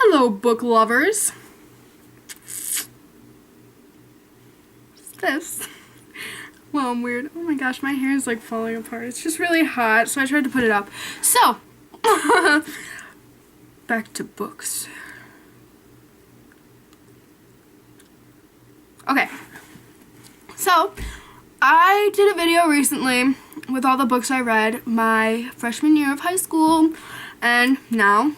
Hello, book lovers. What's this? Well, I'm weird. Oh my gosh, my hair is like falling apart. It's just really hot, so I tried to put it up. So, back to books. Okay. So, I did a video recently with all the books I read my freshman year of high school, and now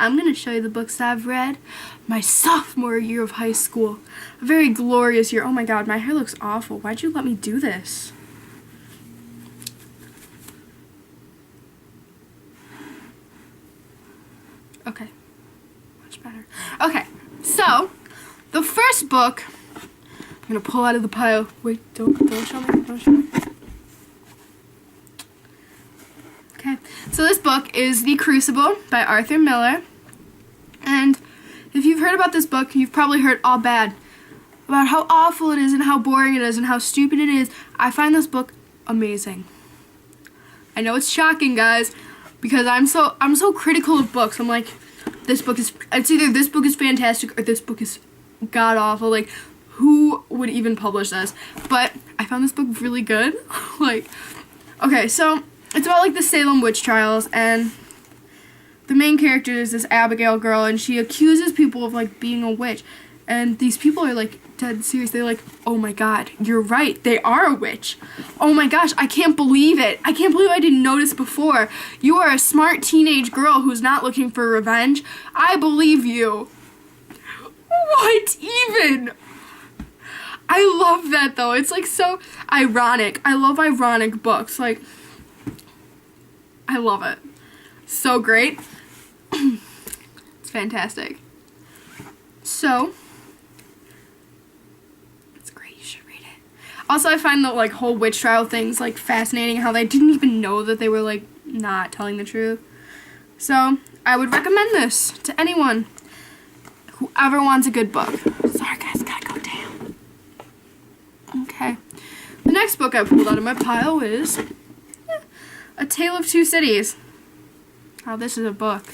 I'm going to show you the books I've read my sophomore year of high school. A very glorious year. Oh my god, my hair looks awful. Why'd you let me do this? Okay. Much better. Okay, so the first book I'm going to pull out of the pile. Wait, don't show me. Don't show me. Okay, so this book is The Crucible by Arthur Miller. And if you've heard about this book, you've probably heard all bad about how awful it is and how boring it is and how stupid it is. I find this book amazing. I know it's shocking, guys, because I'm so critical of books. I'm like, it's either this book is fantastic or this book is god awful. Like, who would even publish this? But I found this book really good. Like, okay, so it's about like the Salem witch trials, and the main character is this Abigail girl, and she accuses people of like being a witch. And these people are like dead serious. They're like, oh my god, you're right, they are a witch. Oh my gosh, I can't believe it. I can't believe I didn't notice before. You are a smart teenage girl who's not looking for revenge. I believe you. What even? I love that though. It's like so ironic. I love ironic books. Like, I love it. So great. It's fantastic. So, it's great. You should read it. Also, I find the like whole witch trial things like fascinating. How they didn't even know that they were like not telling the truth. So, I would recommend this to anyone whoever wants a good book. Sorry, guys, gotta go down. Okay. The next book I pulled out of my pile is A Tale of Two Cities. Oh, this is a book.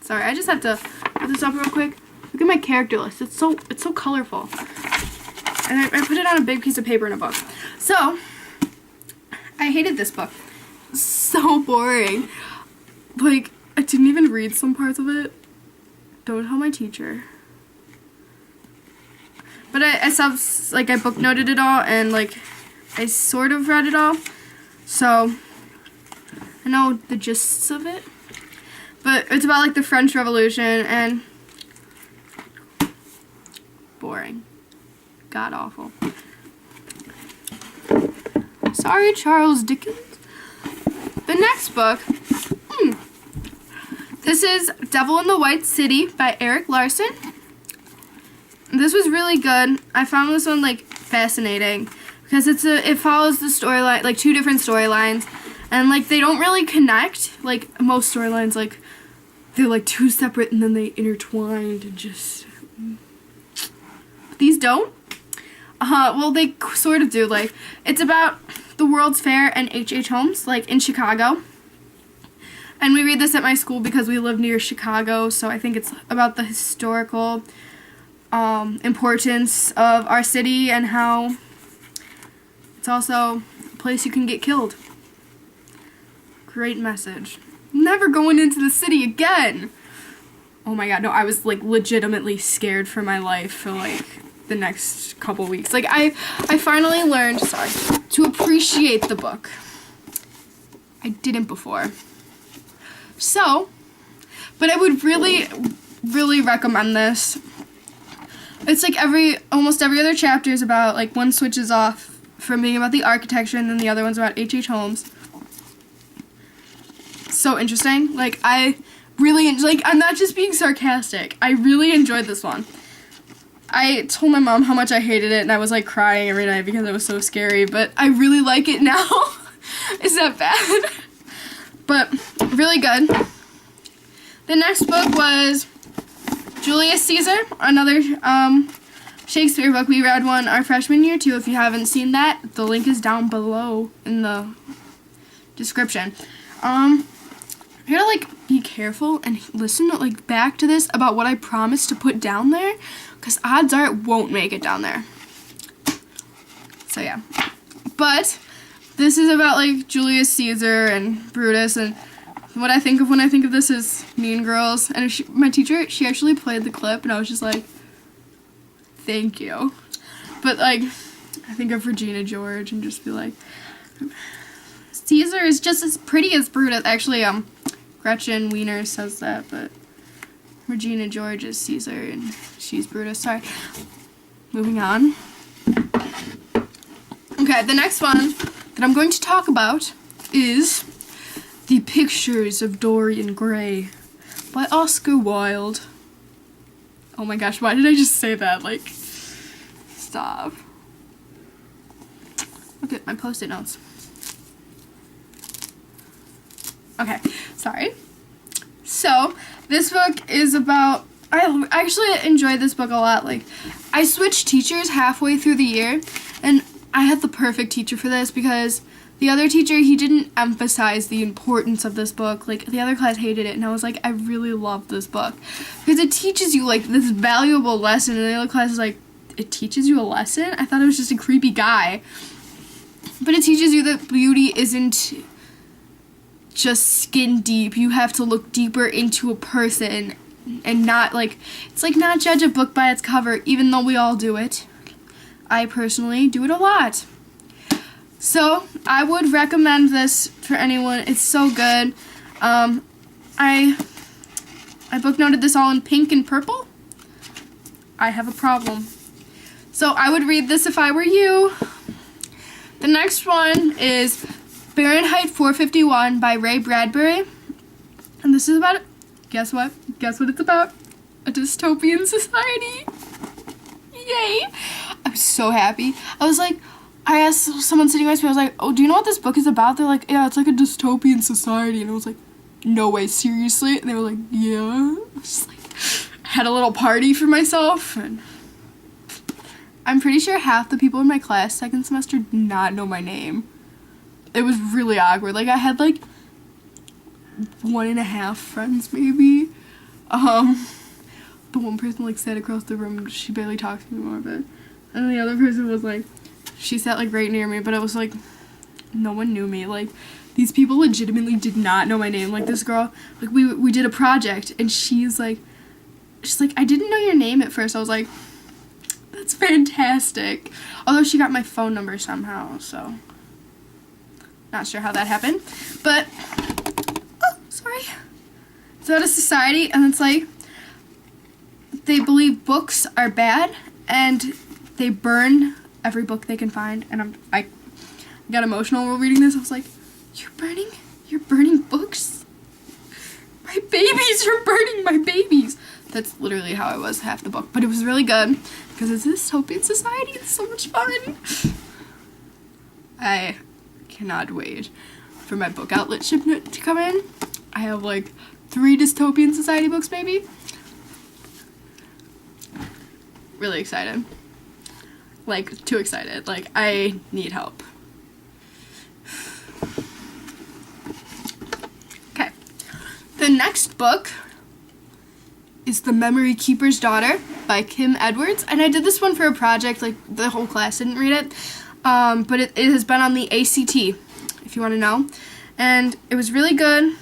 Sorry, I just have to put this up real quick. Look at my character list. It's so colorful. And I put it on a big piece of paper in a book. So, I hated this book. So boring. Like, I didn't even read some parts of it. Don't tell my teacher. But I book noted it all, and like I sort of read it all, so I know the gists of it. But it's about like the French Revolution, and boring, god awful. Sorry, Charles Dickens. The next book, this is Devil in the White City by Eric Larson. This was really good. I found this one like fascinating because it follows the storyline, like two different storylines, and like they don't really connect. Like most storylines, like they're like two separate and then they intertwined and just. But these don't. Well, they sort of do. Like it's about the World's Fair and H.H. Holmes, like in Chicago. And we read this at my school because we live near Chicago, so I think it's about the historical importance of our city and how it's also a place you can get killed. Great message. Never going into the city again. Oh my god, no, I was like legitimately scared for my life for like the next couple weeks. Like I finally learned, to appreciate the book. I didn't before. So, but I would really, really recommend this. It's like almost every other chapter is about, like, one switches off from being about the architecture and then the other one's about H.H. Holmes. So interesting. Like, I really, I'm not just being sarcastic. I really enjoyed this one. I told my mom how much I hated it and I was, like, crying every night because it was so scary, but I really like it now. Is that bad? But really good. The next book was Julius Caesar, another Shakespeare book. We read one our freshman year too. If you haven't seen that, the link is down below in the description. I gotta like be careful and listen like back to this about what I promised to put down there, because odds are it won't make it down there. So yeah, but this is about like Julius Caesar and Brutus, and what I think of when I think of this is Mean Girls. And my teacher, she actually played the clip, and I was just like, thank you. But like, I think of Regina George and just be like, Caesar is just as pretty as Brutus. Actually, Gretchen Wiener says that, but Regina George is Caesar and she's Brutus. Sorry. Moving on. Okay, the next one that I'm going to talk about is The Pictures of Dorian Gray by Oscar Wilde. Oh my gosh, why did I just say that? Like, stop. Look at my post-it notes. Okay, sorry. So, this book is about, I actually enjoyed this book a lot. Like, I switched teachers halfway through the year, and I had the perfect teacher for this because the other teacher, he didn't emphasize the importance of this book. Like, the other class hated it, and I was like, I really love this book because it teaches you, like, this valuable lesson, and the other class is like, it teaches you a lesson? I thought it was just a creepy guy. But it teaches you that beauty isn't just skin deep. You have to look deeper into a person and not, like, it's like not judge a book by its cover, even though we all do it. I personally do it a lot. So, I would recommend this for anyone. It's so good. I booknoted this all in pink and purple. I have a problem. So, I would read this if I were you. The next one is Fahrenheit 451 by Ray Bradbury. And this is about, guess what? Guess what it's about? A dystopian society. Yay! I'm so happy. I was like, I asked someone sitting next to me, I was like, oh, do you know what this book is about? They're like, yeah, it's like a dystopian society. And I was like, no way, seriously? And they were like, yeah. I was just like, had a little party for myself. And I'm pretty sure half the people in my class second semester did not know my name. It was really awkward. Like, I had, like, 1.5 friends, maybe. The one person, like, sat across the room. She barely talks to me anymore, but... And the other person was, like... She sat, like, right near me, but it was, like... No one knew me. Like, these people legitimately did not know my name. Like, this girl... Like, we did a project, and she's, like... She's, like, I didn't know your name at first. I was, like... That's fantastic. Although she got my phone number somehow, so... Not sure how that happened, but, oh, sorry. It's about a society, and it's like, they believe books are bad, and they burn every book they can find, and I got emotional while reading this. I was like, you're burning books? My babies, you're burning my babies. That's literally how I was half the book, but it was really good, because it's a dystopian society. It's so much fun. I cannot wait for my book outlet shipment to come in. I have like 3 dystopian society books, maybe. Really excited. Like, too excited. Like, I need help. Okay. The next book is The Memory Keeper's Daughter by Kim Edwards. And I did this one for a project, like, the whole class didn't read it. But it has been on the ACT, if you want to know. And it was really good.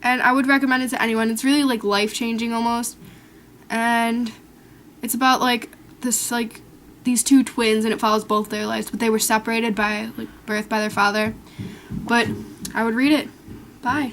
And I would recommend it to anyone. It's really, like, life-changing almost. And it's about, like, this, like, these 2 twins, and it follows both their lives. But they were separated by, like, birth by their father. But I would read it. Bye.